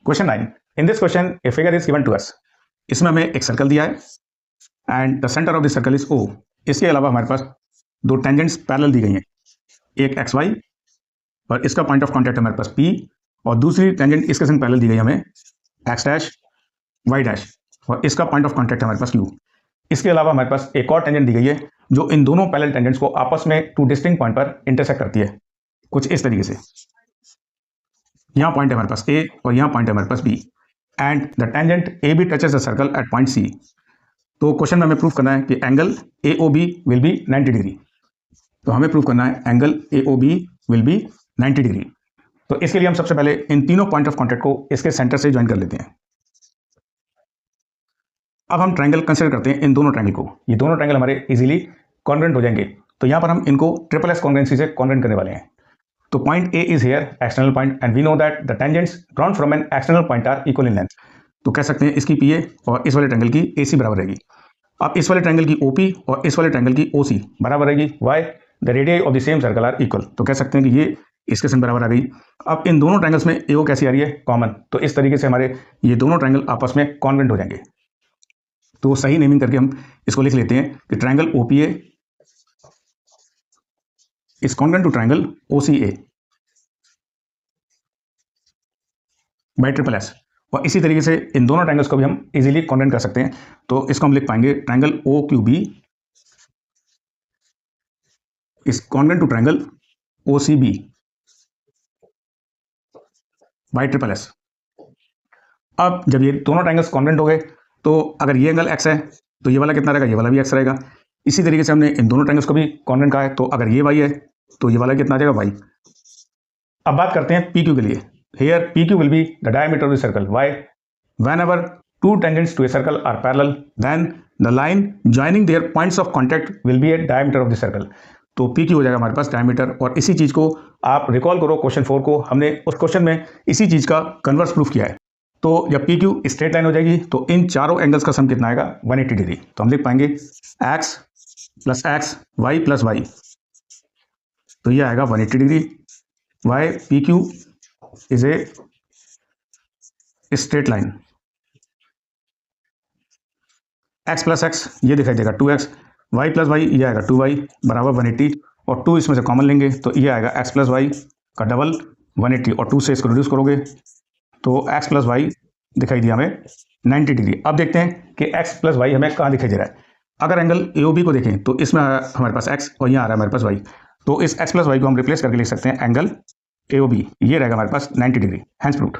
Question 9, in this question a figure is given to us. इसमें हमें एक circle दिया है and the centre of the circle is O। इसके अलावा हमारे पास दो टेंजेंट्स पैरेलल दी गई हैं, एक एक्स वाई और इसका पॉइंट ऑफ कॉन्टैक्ट हमारे पास P, और दूसरी टेंजेंट इसके संग पैरेलल दी गई हमें एक्स डैश वाई डैश, और इसका पॉइंट ऑफ कॉन्टैक्ट हमारे पास Q। इसके अलावा हमारे पास एक और टेंजेंट दी गई है जो इन दोनों पैरेलल टेंजेंट्स को आपस में टू डिस्टिंक्ट पॉइंट पर इंटरसेक्ट करती है, कुछ इस तरीके से। यहाँ पॉइंट है हमारे पास A और यहाँ पॉइंट है हमारे पास B and the tangent AB touches the circle eight point C। तो क्वेश्चन में हमें प्रूव करना है कि angle AOB will be 90 degree. तो हमें प्रूव करना है angle AOB will be 90 degree. तो इसके लिए हम सबसे पहले इन तीनों पॉइंट ऑफ कॉन्टैक्ट को इसके सेंटर से ज्वाइन कर लेते हैं। अब हम ट्रायंगल कंसिडर करते हैं इन दोनों ट्रायंगल को। ये दोनों ट्रायंगल हमारे इजीली कॉन्ग्रुएंट हो जाएंगे, तो यहाँ पर हम इनको ट्रिपल एस कॉन्ग्रुएंसी से कॉन्ग्रुएंट करने वाले हैं। तो point A is here external point and we know that the tangents drawn from an external point are equal in length. तो कह सकते हैं इसकी PA और इस वाले ट्रायंगल की AC बराबर रहेगी। अब इस वाले ट्रायंगल की OP और इस वाले ट्रायंगल की OC बराबर रहेगी। Why the radii of the same circle are equal. तो कह सकते हैं कि ये इसके संग बराबर आ गई। अब इन दोनों ट्रायंगल्स में AO कैसी आ रही है, कॉमन। तो इस तरीके से हमारे ये दोनों ट्रायंगल आपस में कॉन्ग्रुएंट हो जाएंगे। तो सही नेमिंग करके हम इसको लिख लेते हैं कि triangle OPA is congruent to triangle OCA by triple S. और इसी तरीके से इन दोनों ट्रायंगल्स को भी हम इजीली कॉन्ग्रुएंट कर सकते हैं। तो इसको हम लिख पाएंगे triangle OQB is congruent to triangle OCB by triple S. अब जब ये दोनों ट्रायंगल्स कॉन्ग्रुएंट हो गए, तो अगर ये एंगल x है तो ये वाला कितना रहेगा, ये वाला भी x रहेगा। इसी तरीके से हमने इन दोनों ट्रायंगल्स को भी कॉन्ग्रुएंट कहा है, तो अगर ये y है तो ये वाला कितना आ जाएगा y। अब बात करते हैं PQ के लिए। Here PQ will be the diameter of the circle. Why? Whenever two tangents to a circle are parallel, then the line joining their points of contact will be a diameter of the circle. तो PQ हो जाएगा हमारे पास diameter. और इसी चीज़ को आप recall करो question 4 को, हमने उस क्वेश्चन में इसी चीज़ का कन्वर्स प्रूफ किया है। तो जब PQ स्ट्रेट लाइन हो जाएगी तो इन चारों एंगल्स का सम कितना आएगा, 180 डिग्री। तो हम लिख पाएंगे x plus x y plus y, तो ये आएगा 180 degree. y PQ is a straight line. x plus x ये दिखाई देगा 2x, y प्लस y ये आएगा 2y बराबर 180, और 2 इसमें से कॉमन लेंगे तो ये आएगा x प्लस y का डबल 180, और 2 से इसको रिड्यूस करोगे तो x प्लस y दिखाई दिया हमें 90 डिग्री। अब देखते हैं कि x प्लस y हमें कहाँ दिखाई दे रहा है। अगर एंगल AOB को देखें तो इसमें हमारे पास x और यहाँ आ रहा है हमारे पास y, तो इस x प्लस y को हम रिप्लेस करके लिख सकते हैं एंगल AOB, ये रहेगा हमारे पास 90 डिग्री। Hence proved.